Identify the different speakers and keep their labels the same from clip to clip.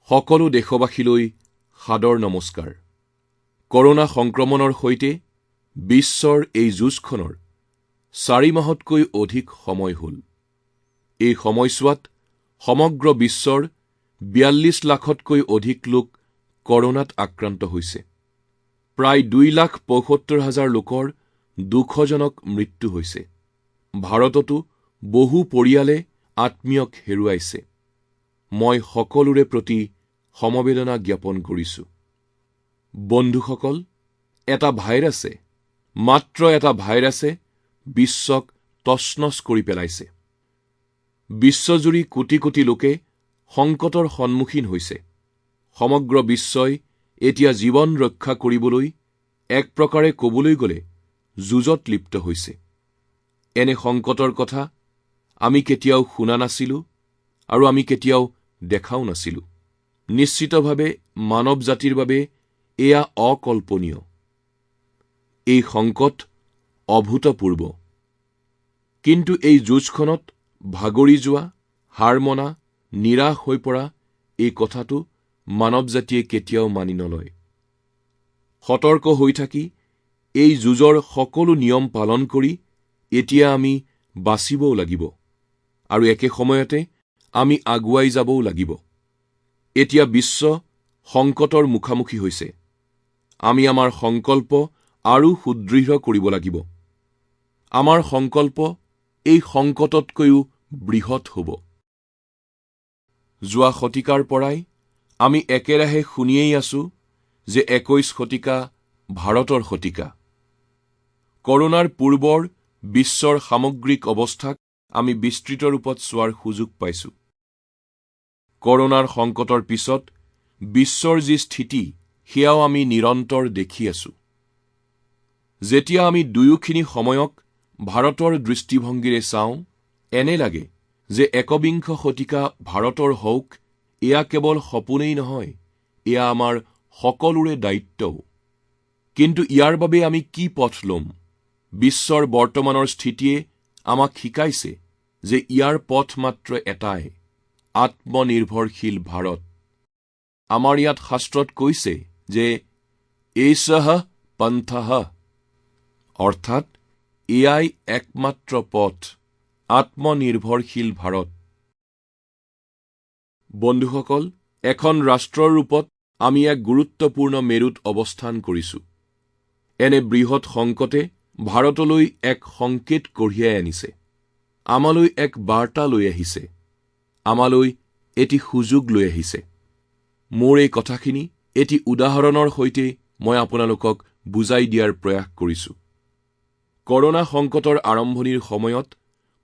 Speaker 1: সকলো দেশবাসীলৈ সাদৰ নমস্কাৰ। কৰোনা সংক্ৰমণৰ সৈতে বিশ্বৰ এই যুঁজখনৰ 4 মাহতকৈ অধিক সময় হ'ল। এই সময়ছোৱাত সমগ্ৰ বিশ্বৰ 42 লাখতকৈ অধিক লোক কৰোনাত আক্ৰান্ত হৈছে। প্ৰায় 2,75,000 লোকৰ দুখজনক মৃত্যু হৈছে। ভাৰততো বহু পৰিয়ালে আত্মীয়ক হেৰুৱাইছে। মই সকলোৰে প্ৰতি সমবেদনা জ্ঞাপন কৰিছোঁ। বন্ধুসকল, এটা ভাইৰাছে, মাত্ৰ এটা ভাইৰাছে বিশ্বক তছনছ কৰি পেলাইছে। বিশ্বজুৰি কোটি কোটি লোকে সংকটৰ সন্মুখীন হৈছে। সমগ্ৰ বিশ্বই এতিয়া জীৱন ৰক্ষা কৰিবলৈ এক প্ৰকাৰে ক'বলৈ গ'লে যুঁজত লিপ্ত হৈছে। এনে সংকটৰ কথা আমি কেতিয়াও শুনা নাছিলোঁ আৰু আমি কেতিয়াও দেখাও নাছিলোঁ। নিশ্চিতভাৱে মানৱ জাতিৰ বাবে এয়া অকল্পনীয়। এই সংকট অভূতপূৰ্ব। কিন্তু এই যুঁজখনত ভাগৰি যোৱা, হাৰ মনা, নিৰাশ হৈ পৰা এই কথাটো মানৱ জাতিয়ে কেতিয়াও মানি নলয়। সতৰ্ক হৈ থাকি এই যুঁজৰ সকলো নিয়ম পালন কৰি এতিয়া আমি বাচিবও লাগিব আৰু একে সময়তে আমি আগুৱাই যাবও লাগিব। এতিয়া বিশ্ব সংকটৰ মুখামুখি হৈছে। আমি আমাৰ সংকল্প আৰু সুদৃঢ় কৰিব লাগিব। আমাৰ সংকল্প এই সংকটতকৈও বৃহৎ হ'ব। যোৱা শতিকাৰ পৰাই আমি একেৰাহে শুনিয়েই আছোঁ যে 21 শতিকা ভাৰতৰ শতিকা। কৰোনাৰ পূৰ্বৰ বিশ্বৰ সামগ্ৰিক অৱস্থাক আমি বিস্তৃত ৰূপত চোৱাৰ সুযোগ পাইছোঁ। কৰোনাৰ সংকটৰ পিছত বিশ্বৰ যি স্থিতি, সেয়াও আমি নিৰন্তৰ দেখি আছোঁ। যেতিয়া আমি দুয়োখিনি সময়ক ভাৰতৰ দৃষ্টিভংগীৰে চাওঁ, এনে লাগে যে 21 শতিকা ভাৰতৰ হওক, এয়া কেৱল সপোনেই নহয়, এয়া আমাৰ সকলোৰে দায়িত্বও। কিন্তু ইয়াৰ বাবে আমি কি পথ ল'ম? বিশ্বৰ বৰ্তমানৰ স্থিতিয়ে আমাক শিকাইছে যে ইয়াৰ পথ মাত্ৰ এটাই: আত্মনিৰ্ভৰশীল ভাৰত। আমাৰ ইয়াত শাস্ত্ৰত কৈছে যে এষঃ পন্থঃ, অৰ্থাৎ এয়াই একমাত্ৰ পথ, আত্মনিৰ্ভৰশীল ভাৰত। বন্ধুসকল, এখন ৰাষ্ট্ৰৰ ৰূপত আমি এক গুৰুত্বপূৰ্ণ মেৰুত অৱস্থান কৰিছোঁ। এনে বৃহৎ সংকটে ভাৰতলৈ এক সংকেত কঢ়িয়াই আনিছে। আমালৈ এক বাৰ্তা লৈ আহিছে। আমালৈ এটি সুযোগ লৈ আহিছে। মোৰ এই কথাখিনি এটি উদাহৰণৰ সৈতে মই আপোনালোকক বুজাই দিয়াৰ প্ৰয়াস কৰিছোঁ। কৰোনা সংকটৰ আৰম্ভণিৰ সময়ত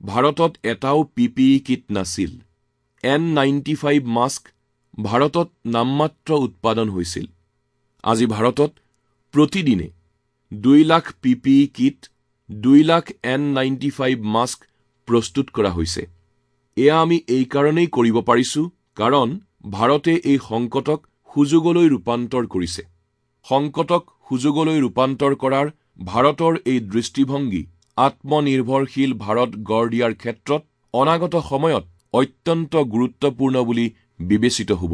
Speaker 1: ভাৰতত এটাও PPE কিট নাছিল। N95 মাস্ক ভাৰতত নামমাত্ৰ উৎপাদন হৈছিল। আজি ভাৰতত প্ৰতিদিনে 2 lakh PPE kit, 2 lakh N95 mask প্ৰস্তুত কৰা হৈছে। এয়া আমি এই কাৰণেই কৰিব পাৰিছোঁ কাৰণ ভাৰতে এই সংকটক সুযোগলৈ ৰূপান্তৰ কৰিছে। সংকটক সুযোগলৈ ৰূপান্তৰ কৰাৰ ভাৰতৰ এই দৃষ্টিভংগী আত্মনিৰ্ভৰশীল ভাৰত গঢ় দিয়াৰ ক্ষেত্ৰত অনাগত সময়ত অত্যন্ত গুৰুত্বপূৰ্ণ বুলি বিবেচিত হ'ব।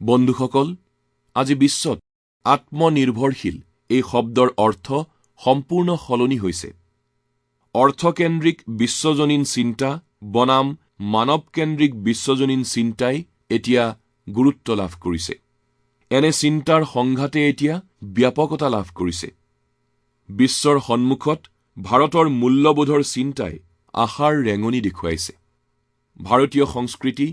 Speaker 1: বন্ধুসকল, আজি বিশ্বত আত্মনিৰ্ভৰশীল এই শব্দৰ অৰ্থ সম্পূৰ্ণ সলনি হৈছে। অৰ্থকেন্দ্ৰিক বিশ্বজনীন চিন্তা বনাম মানৱকেন্দ্ৰিক বিশ্বজনীন চিন্তাই এতিয়া গুৰুত্ব লাভ কৰিছে। এনে চিন্তাৰ সংঘাতে এতিয়া ব্যাপকতা লাভ কৰিছে। বিশ্বৰ সন্মুখত ভাৰতৰ মূল্যবোধৰ চিন্তাই আশাৰ ৰেঙনি দেখুৱাইছে। ভাৰতীয় সংস্কৃতি,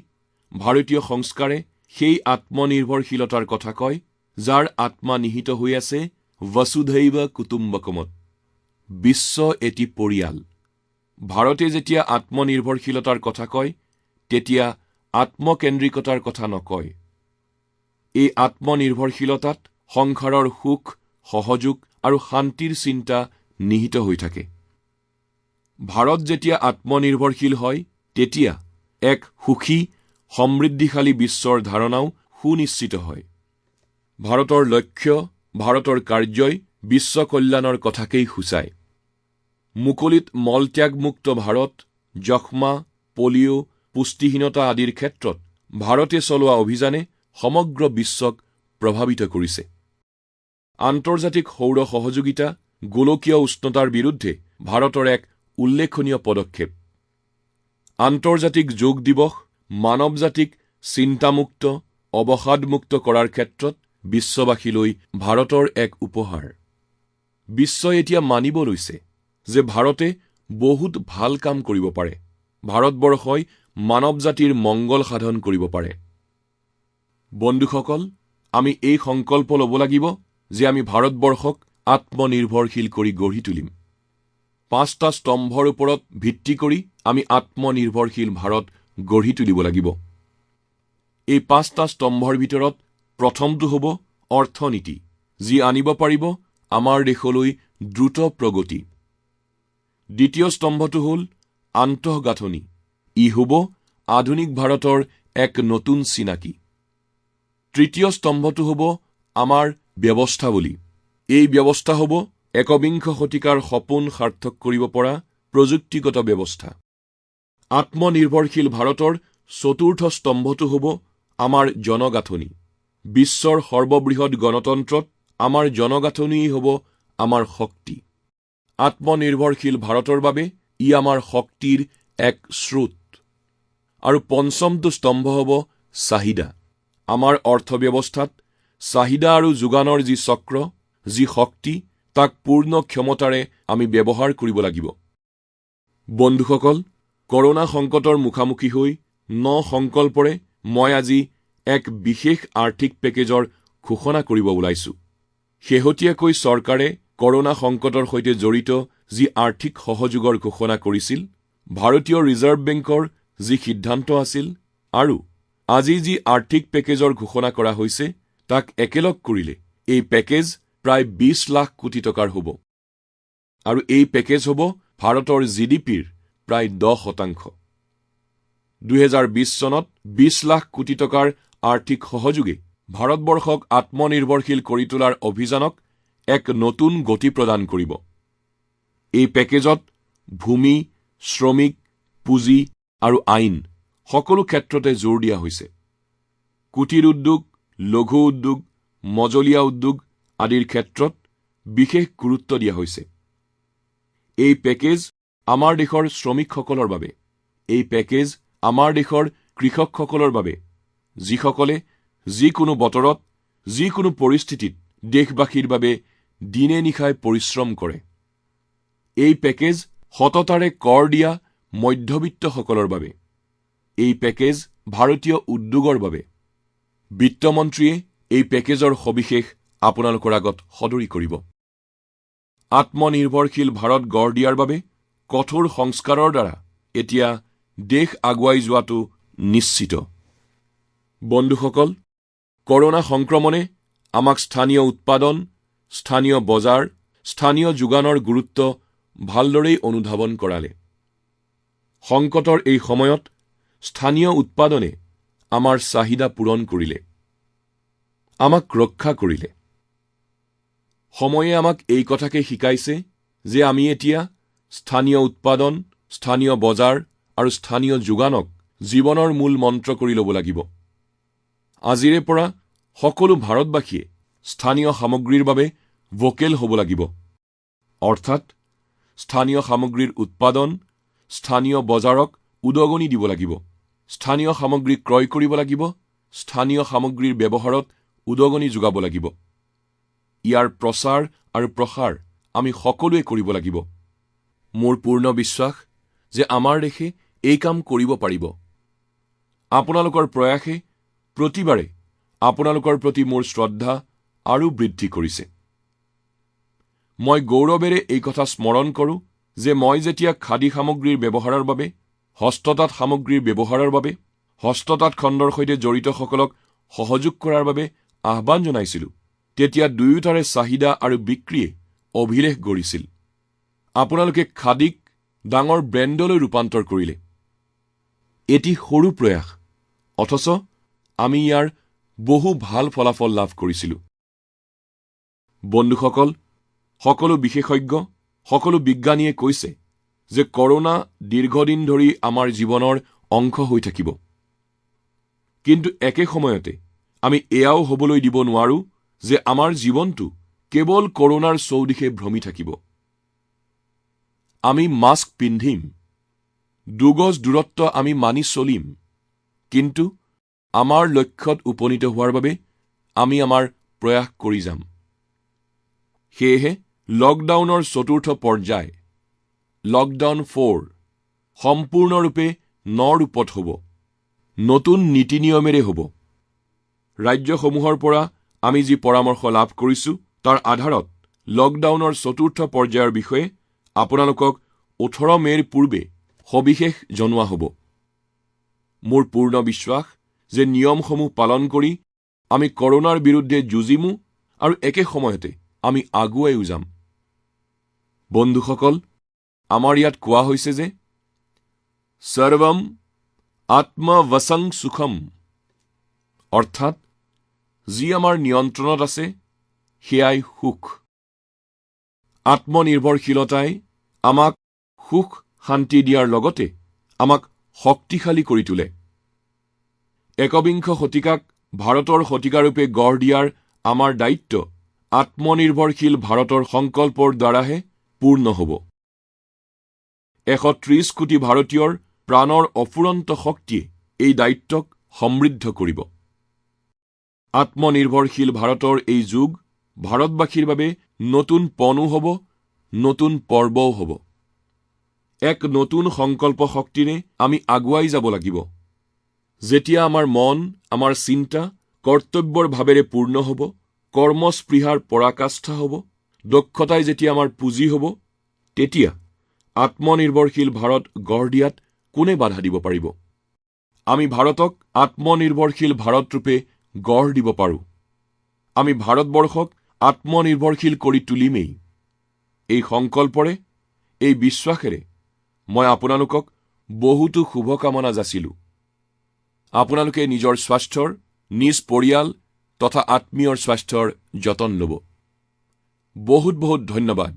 Speaker 1: ভাৰতীয় সংস্কাৰে সেই আত্মনিৰ্ভৰশীলতাৰ কথা কয়, যাৰ আত্মা নিহিত হৈ আছে বসুধৈৱ কুটুম্বকমত। বিশ্ব এটি পৰিয়াল। ভাৰতে যেতিয়া আত্মনিৰ্ভৰশীলতাৰ কথা কয়, তেতিয়া আত্মকেন্দ্ৰিকতাৰ কথা নকয়। এই আত্মনিৰ্ভৰশীলতাত সংসাৰৰ সুখ, সহযোগ আৰু শান্তিৰ চিন্তা নিহিত হৈ থাকে। ভাৰত যেতিয়া আত্মনিৰ্ভৰশীল হয়, তেতিয়া এক সুখী, সমৃদ্ধিশালী বিশ্বৰ ধাৰণাও সুনিশ্চিত হয়। ভাৰতৰ লক্ষ্য, ভাৰতৰ কাৰ্যই বিশ্ব কল্যাণৰ কথাকেই সূচায়। মুকলিত মলত্যাগমুক্ত ভাৰত, যক্ষ্মা, পলিঅ', পুষ্টিহীনতা আদিৰ ক্ষেত্ৰত ভাৰতে চলোৱা অভিযানে সমগ্ৰ বিশ্বক প্ৰভাৱিত কৰিছে। আন্তৰ্জাতিক সৌৰ সহযোগিতা গোলকীয় উষ্ণতাৰ বিৰুদ্ধে ভাৰতৰ এক উল্লেখনীয় পদক্ষেপ। আন্তৰ্জাতিক যোগ দিৱস মানৱ জাতিক চিন্তামুক্ত অৱসাদমুক্ত কৰাৰ ক্ষেত্ৰত বিশ্ববাসীলৈ ভাৰতৰ এক উপহাৰ। বিশ্বই এতিয়া মানিব লৈছে যে ভাৰতে বহুত ভাল কাম কৰিব পাৰে। ভাৰতবৰ্ষই মানৱ জাতিৰ মংগল সাধন কৰিব পাৰে। বন্ধুসকল, আমি এই সংকল্প ল'ব লাগিব যে আমি ভাৰতবৰ্ষক আত্মনিৰ্ভৰশীল কৰি গঢ়ি তুলিম। 5টা স্তম্ভৰ ওপৰত ভিত্তি কৰি আমি আত্মনিৰ্ভৰশীল ভাৰত গঢ়ি তুলিব লাগিব। এই 5টা স্তম্ভৰ ভিতৰত প্ৰথমটো হ'ব অৰ্থনীতি, যি আনিব পাৰিব আমাৰ দেশলৈ দ্ৰুত প্ৰগতি। দ্বিতীয় স্তম্ভটো হ'ল আন্তঃগাঁথনি, ই হ'ব আধুনিক ভাৰতৰ এক নতুন চিনাকি। তৃতীয় স্তম্ভটো হ'ব আমাৰ ব্যৱস্থাৱলী, এই ব্যৱস্থা হ'ব একবিংশ শতিকাৰ সপোন সাৰ্থক কৰিব পৰা প্ৰযুক্তিগত ব্যৱস্থা। আত্মনিৰ্ভৰশীল ভাৰতৰ চতুৰ্থ স্তম্ভটো হ'ব আমাৰ জনগাঁথনি। বিশ্বৰ সৰ্ববৃহৎ গণতন্ত্ৰত আমাৰ জনগাঁথনিয়েই হ'ব আমাৰ শক্তি। আত্মনিৰ্ভৰশীল ভাৰতৰ বাবে ই আমাৰ শক্তিৰ এক স্ৰোত। আৰু পঞ্চমটো স্তম্ভ হ'ব চাহিদা। আমাৰ অৰ্থব্যৱস্থাত চাহিদা আৰু যোগানৰ যি চক্ৰ, যি শক্তি, তাক পূৰ্ণ ক্ষমতাৰে আমি ব্যৱহাৰ কৰিব লাগিব। বন্ধুসকল, কৰোনা সংকটৰ মুখামুখি হৈ 9 সংকল্পৰে মই আজি এক বিশেষ আৰ্থিক পেকেজৰ ঘোষণা কৰিব ওলাইছোঁ। শেহতীয়াকৈ চৰকাৰে কৰোনা সংকটৰ সৈতে জড়িত যি আৰ্থিক সহযোগৰ ঘোষণা কৰিছিল, ভাৰতীয় ৰিজাৰ্ভ বেংকৰ যি সিদ্ধান্ত আছিল আৰু আজি যি আৰ্থিক পেকেজৰ ঘোষণা কৰা হৈছে, তাক একেলগ কৰিলে এই পেকেজ প্ৰায় 20 লাখ কোটি টকাৰ হ'ব। আৰু এই পেকেজ হ'ব ভাৰতৰ GDPৰ প্ৰায় 10%। 2020 চনত 20 লাখ কোটি টকাৰ আৰ্থিক সহযোগে ভাৰতবৰ্ষক আত্মনিৰ্ভৰশীল কৰি তোলাৰ অভিযানক এক নতুন গতি প্ৰদান কৰিব। এই পেকেজত ভূমি, শ্ৰমিক, পুঁজি আৰু আইন সকলো ক্ষেত্ৰতে জোৰ দিয়া হৈছে। কুটিৰ উদ্যোগ, লঘু উদ্যোগ, মজলীয়া উদ্যোগ আদিৰ ক্ষেত্ৰত বিশেষ গুৰুত্ব দিয়া হৈছে। এই পেকেজ আমাৰ দেশৰ শ্ৰমিকসকলৰ বাবে, এই পেকেজ আমাৰ দেশৰ কৃষকসকলৰ বাবে, যিসকলে যিকোনো বতৰত, যিকোনো পৰিস্থিতিত দেশবাসীৰ বাবে দিনে নিশাই পৰিশ্ৰম কৰে। এই পেকেজ সততাৰে কৰ দিয়া মধ্যবিত্তসকলৰ বাবে। এই পেকেজ ভাৰতীয় উদ্যোগৰ বাবে। বিত্তমন্ত্ৰীয়ে এই পেকেজৰ সবিশেষ আপোনালোকৰ আগত সদৰি কৰিব। আত্মনিৰ্ভৰশীল ভাৰত গঢ় দিয়াৰ বাবে কঠোৰ সংস্কাৰৰ দ্বাৰা এতিয়া দেশ আগুৱাই যোৱাটো নিশ্চিত। বন্ধুসকল, কৰোনা সংক্ৰমণে আমাক স্থানীয় উৎপাদন, স্থানীয় বজাৰ, স্থানীয় যোগানৰ গুৰুত্ব ভালদৰেই অনুধাৱন কৰালে। সংকটৰ এই সময়ত স্থানীয় উৎপাদনে আমাৰ চাহিদা পূৰণ কৰিলে, আমাক ৰক্ষা কৰিলে। সময়ে আমাক এই কথাকে শিকাইছে যে আমি এতিয়া স্থানীয় উৎপাদন, স্থানীয় বজাৰ আৰু স্থানীয় যোগানক জীৱনৰ মূল মন্ত্ৰ কৰি ল'ব লাগিব। আজিৰে পৰা সকলো ভাৰতবাসীয়ে স্থানীয় সামগ্ৰীৰ বাবে ভোকেল হ'ব লাগিব। অৰ্থাৎ স্থানীয় সামগ্ৰীৰ উৎপাদন, স্থানীয় বজাৰক উদগনি দিব লাগিব। স্থানীয় সামগ্ৰী ক্ৰয় কৰিব লাগিব, স্থানীয় সামগ্ৰীৰ ব্যৱহাৰত উদগনি যোগাব লাগিব। ইয়াৰ প্ৰচাৰ আৰু প্ৰসাৰ আমি সকলোৱে কৰিব লাগিব। মোৰ পূৰ্ণ বিশ্বাস যে আমাৰ দেশে এই কাম কৰিব পাৰিব। আপোনালোকৰ প্ৰয়াসে প্ৰতিবাৰে আপোনালোকৰ প্ৰতি মোৰ শ্ৰদ্ধা আৰু বৃদ্ধি কৰিছে। মই গৌৰৱেৰে এই কথা স্মৰণ কৰোঁ যে মই যেতিয়া খাদী সামগ্ৰীৰ ব্যৱহাৰৰ বাবে, হস্ততাঁত সামগ্ৰীৰ ব্যৱহাৰৰ বাবে, হস্ততাঁত খণ্ডৰ সৈতে জড়িতসকলক সহযোগ কৰাৰ বাবে আহ্বান জনাইছিলোঁ, তেতিয়া দুয়োটাৰে চাহিদা আৰু বিক্ৰীয়ে অভিলেখ গঢ়িছিল। আপোনালোকে খাদীক ডাঙৰ ব্ৰেণ্ডলৈ ৰূপান্তৰ কৰিলে। এটি সৰু প্ৰয়াস, অথচ আমি ইয়াৰ বহু ভাল ফলাফল লাভ কৰিছিলোঁ। বন্ধুসকল, সকলো বিশেষজ্ঞ, সকলো বিজ্ঞানীয়ে কৈছে যে কৰোনা দীৰ্ঘদিন ধৰি আমাৰ জীৱনৰ অংশ হৈ থাকিব। কিন্তু একে সময়তে আমি এয়াও হ'বলৈ দিব নোৱাৰো যে আমাৰ জীৱনটো কেৱল কৰোনাৰ চৌদিশে ভ্ৰমি থাকিব। আমি মাস্ক পিন্ধিম, 2 গজ দূৰত্ব আমি মানি চলিম, কিন্তু আমাৰ লক্ষ্যত উপনীত হোৱাৰ বাবে আমি আমাৰ প্ৰয়াস কৰি যাম। সেয়েহে লকডাউনৰ চতুৰ্থ পৰ্যায়, লকডাউন 4, সম্পূৰ্ণৰূপে ৰূপত হ'ব, নতুন নীতি নিয়মেৰে হ'ব। ৰাজ্যসমূহৰ পৰা আমি যি পৰামৰ্শ লাভ কৰিছোঁ তাৰ আধাৰত লকডাউনৰ চতুৰ্থ পৰ্যায়ৰ বিষয়ে আপোনালোকক 18 মে'ৰ পূৰ্বে সবিশেষ জনোৱা হ'ব। মোৰ পূৰ্ণ বিশ্বাস যে নিয়মসমূহ পালন কৰি আমি কৰোনাৰ বিৰুদ্ধে যুঁজিমো আৰু একে সময়তে আমি আগুৱাইও যাম। বন্ধুসকল, আমাৰ ইয়াত কোৱা হৈছে যে সৰ্বম আত্মৱসং সুখম, অৰ্থাৎ যি আমাৰ নিয়ন্ত্ৰণত আছে সেয়াই সুখ। আত্মনিৰ্ভৰশীলতাই আমাক সুখ শান্তি দিয়াৰ লগতে আমাক শক্তিশালী কৰি তোলে। একবিংশ শতিকাক ভাৰতৰ শতিকাৰূপে গঢ় দিয়াৰ আমাৰ দায়িত্ব আত্মনিৰ্ভৰশীল ভাৰতৰ সংকল্পৰ দ্বাৰাহে পূৰ্ণ হ'ব। 130 কোটি ভাৰতীয়ৰ প্ৰাণৰ অফুৰন্ত শক্তিয়ে এই দায়িত্বক সমৃদ্ধ কৰিব। আত্মনিৰ্ভৰশীল ভাৰতৰ এই যুগ ভাৰতবাসীৰ বাবে নতুন পণো হ'ব, নতুন পৰ্বও হ'ব। এক নতুন সংকল্প শক্তিৰে আমি আগুৱাই যাব লাগিব। যেতিয়া আমাৰ মন, আমাৰ চিন্তা কৰ্তব্যৰ ভাৱেৰে পূৰ্ণ হ'ব, কৰ্মস্পৃহাৰ পৰাকাষ্ঠা হ'ব, দক্ষতাই যেতিয়া আমাৰ পুঁজি হ'ব, তেতিয়া আত্মনিৰ্ভৰশীল ভাৰত গঢ় দিয়াত কোনে বাধা দিব পাৰিব? আমি ভাৰতক আত্মনিৰ্ভৰশীল ভাৰতৰূপে গঢ় দিব পাৰোঁ। আমি ভাৰতবৰ্ষক আত্মনিৰ্ভৰশীল কৰি তুলিমেই। এই সংকল্পৰে, এই বিশ্বাসেৰে মই আপোনালোকক বহুতো শুভকামনা যাচিলোঁ। আপোনালোকে নিজৰ স্বাস্থ্যৰ, নিজ পৰিয়াল তথা আত্মীয়ৰ স্বাস্থ্যৰ যতন ল'ব। বহুত বহুত ধন্যবাদ।